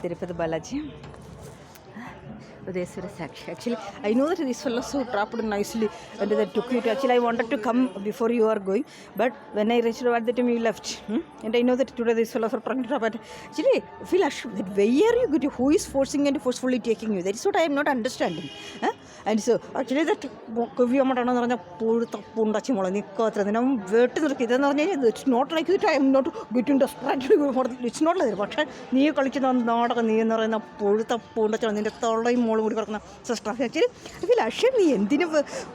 Tirupati Balaji. Actually, I know that this fellow so trapped nicely and they took you to. Actually, I wanted to come before you are going, but when I reached at the time you left. And I know that today this fellow for trying to trap. Actually, I feel ashamed that where are you going? Who is forcing and forcefully taking you? That is what I am not understanding. And so, actually, that it's not like that I am not getting desperate. It's not like that. But I feel ashamed.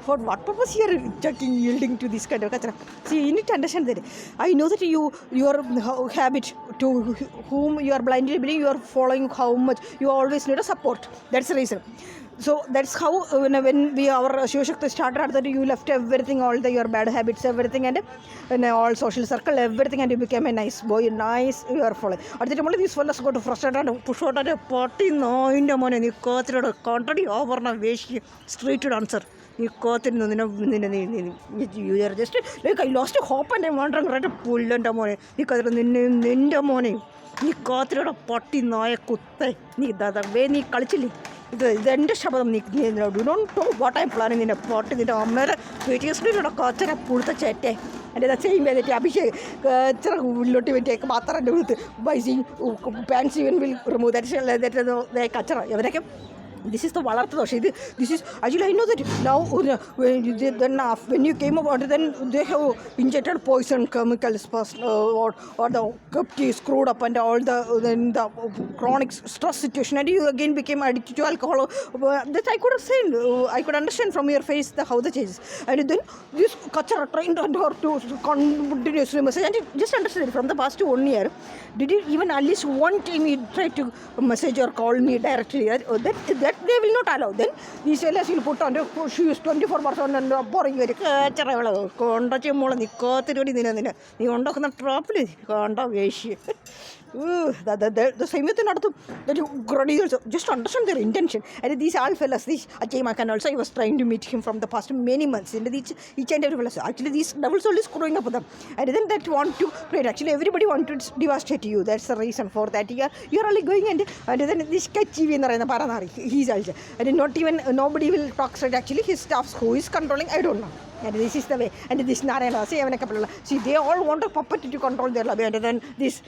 For what purpose you are yielding to this kind of culture? See, you need to understand that. I know that your habit to whom you are blindly believing, you are following how much you always need a support. That's the reason. So that's how when our Shivashakti started, that you left everything, all your bad habits, everything, and all social circle, everything, and you became a nice boy, nice you are following. At the time, these fellows got frustrated and push out at a party, no, in the morning, you caught it a contrary over a straight answer. You caught it you are just like I lost a hope and I'm wondering right a pull in the morning because in the morning you caught it a party, no, a kutte, the way ni culturally. The end of do not know what I'm planning in a pot in the America. Previously, a culture of Purta Chete. And the same way that Abhishek will even take Matra and do by seeing pants even will remove that shell that the culture. This is the Valartha. This is actually I know that now when you came about then they have injected poison chemicals first or the cup is screwed up and all the chronic stress situation and you again became addicted to alcohol. That I could have seen. I could understand from your face how the changes. And then this culture trained on her to continuously message and just understand from the past 1 year. Did you even at least one time you try to message or call me directly? That they will not allow. Then these sellers will put on shoes 24% and pouring very the same way that you just understand their intention. And these all fellas, this Ajay can also, I was trying to meet him from the past many months. And each and every fellas, actually these double soul is growing up with them. And then that want to play. Actually everybody wanted to devastate you. That's the reason for that. You're only going and then this catchy in the Paranari. He's also. And not even nobody will talk straight. Actually his staff who is controlling, I don't know. And this is the way. And this Narayana, see, they all want a puppet to control their lobby. And then these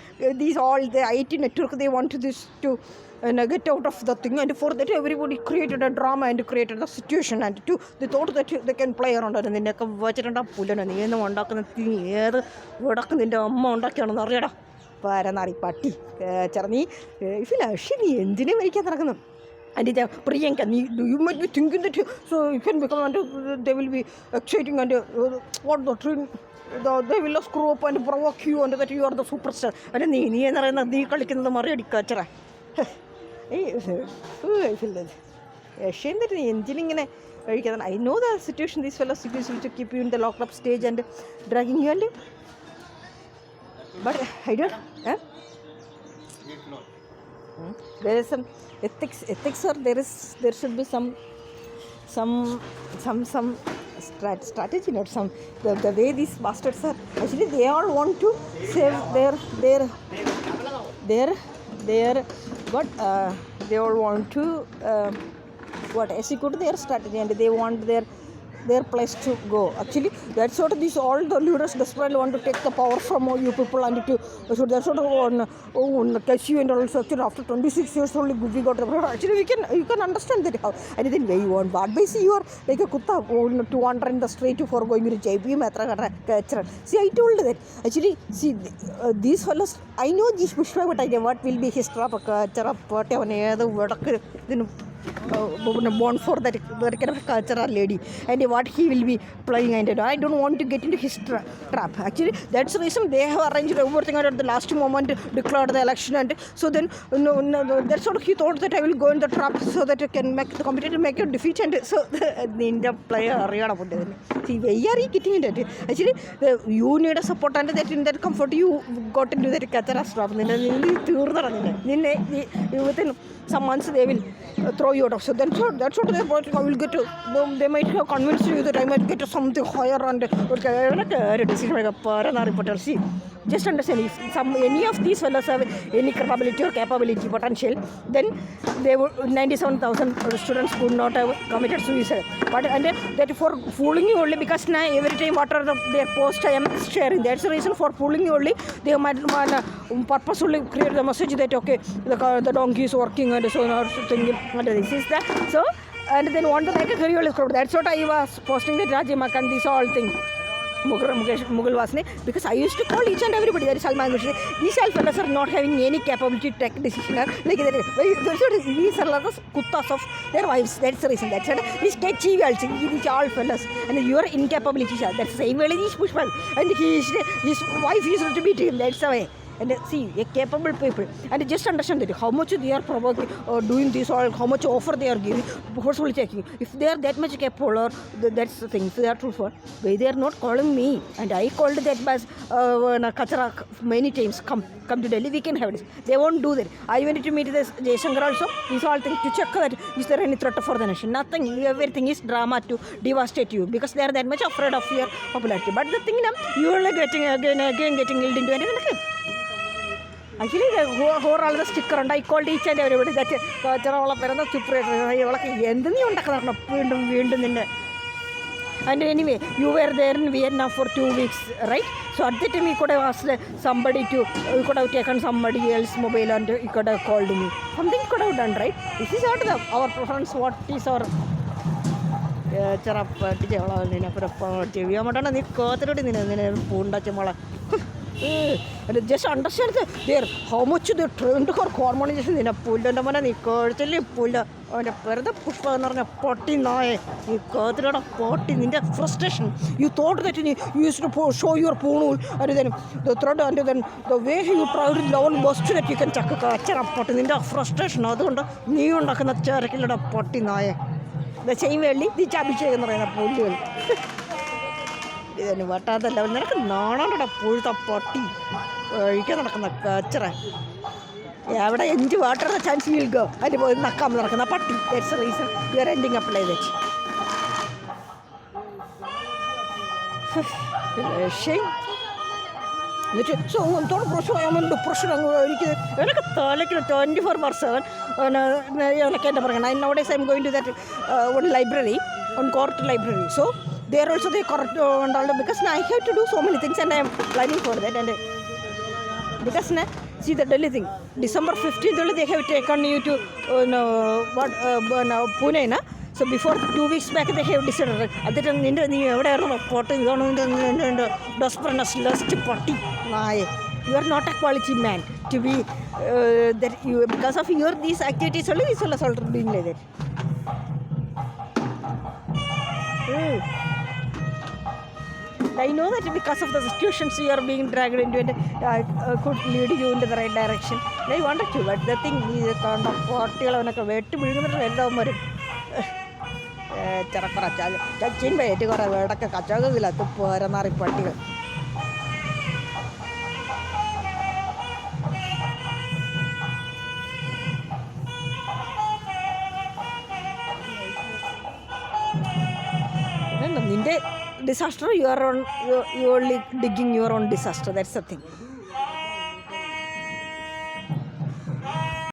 all the IT network, they want this to get out of the thing. And for that, everybody created a drama and created a situation. And they thought that they can play around it. And then they can watch it and pull it. And then they want to in the amount of Paranari party. If you are shitty and didn't make it. And Priyanka, you might be thinking that so you can become they will be exciting and what the train they will screw up and provoke you and that you are the superstar. And then the Maradi culture. I feel that shame that the engineering in a I know the situation these fellows use to keep you in the locked up stage and dragging you and but I don't. There is some ethics or there should be some strategy, not some the way these bastards are actually they all want to save their but they all want to execute their strategy and they want their place to go. Actually, that's what these all the leaders desperately want to take the power from you people and to so that's what on Cashew and also after 26 years only we got actually you can understand that how anything way you want. But basically you are like a kutta to wander in the street for going to JP Matra. See, I told that actually see these fellows I know this Pushpa but I know what will be his trap born for that kind of cultural lady and what he will be playing and I don't want to get into his trap. Actually that's the reason they have arranged everything at the last moment declared the election and so then that's what he thought that I will go in the trap so that I can make the competitor make a defeat and so the India player see where are you getting into it actually you need a support and that in that comfort you got into that cultural trap within some months they will throw you out of. So that's what they're about. I will get to, they might have convinced you that I might get to something higher and decision maker. See, just understand, if any of these fellows have any capability or capability potential, then they would 97,000 students could not have committed suicide. But and that for fooling you only, because now every time what are their post I am sharing, that's the reason for fooling you only. They might purposefully create the message that okay, the donkey is working and so on, thinking and this is that. So and then want to make a career. That's what I was posting that Rajima and these all things. Mughal Wasne, because I used to call each and everybody, that is Salman Rushdie. These all fellows are not having any capability to take decision. Like these are the kuttas of their wives. That's the reason. That's it. These catchy also. These all fellows. And your incapability. That's the same way these Pushpal. And his wife used to beat him. That's the way. And see, a capable people, and just understand that how much they are provoking or doing this, or how much offer they are giving, forcefully checking. If they are that much capable, or that's the thing, if they are truthful, why they are not calling me? And I called that bus Kachara many times. Come to Delhi, we can have this. They won't do that. I went to meet this Jaishankar also. These all things to check that is there any threat for the nation? Nothing. Everything is drama to devastate you, because they are that much afraid of your popularity. But the thing now, you are getting again getting yelled into anything. Actually, all the sticker and I called each and everybody that and anyway, you were there in Vietnam for 2 weeks, right? So at that time you could have asked somebody to, you could have taken somebody else's mobile and you could have called me. Something you could have done, right? This is not our preference, what is our and just understand there how much they trained her harmonization in a pool and a man and pulled on a further push on a potty noise. You got a potty in that frustration. You thought that you used to show your pool and then the thread and then the way you tried it down was that you can chuck a pot in the frustration. Other than new and a character potty noise. The same way, the chabby chain in a pool. What are the level? None of pull the potty. You cannot come a yeah, but I enjoy water, the chance will go. I didn't come like a potty. That's the reason we are ending up like that. Shame. So, I'm told I'm on the pressure like 24/7. Nowadays, I'm going to that one library, on court library. So, there also they correct because now I have to do so many things and I am planning for that. And because now, see the Delhi thing, December 15th they have taken you to Pune. Na? So before 2 weeks back they have decided at that time you are not a quality man to be that you because of your these activities only this will also doing like that. I know that because of the situations you are being dragged into it could lead you into the right direction. I wanted to, but the thing is kind of way to build Cachin by Etigor, a Kachaga will have to pour another party. Disaster, you are only digging your own disaster. That's the thing.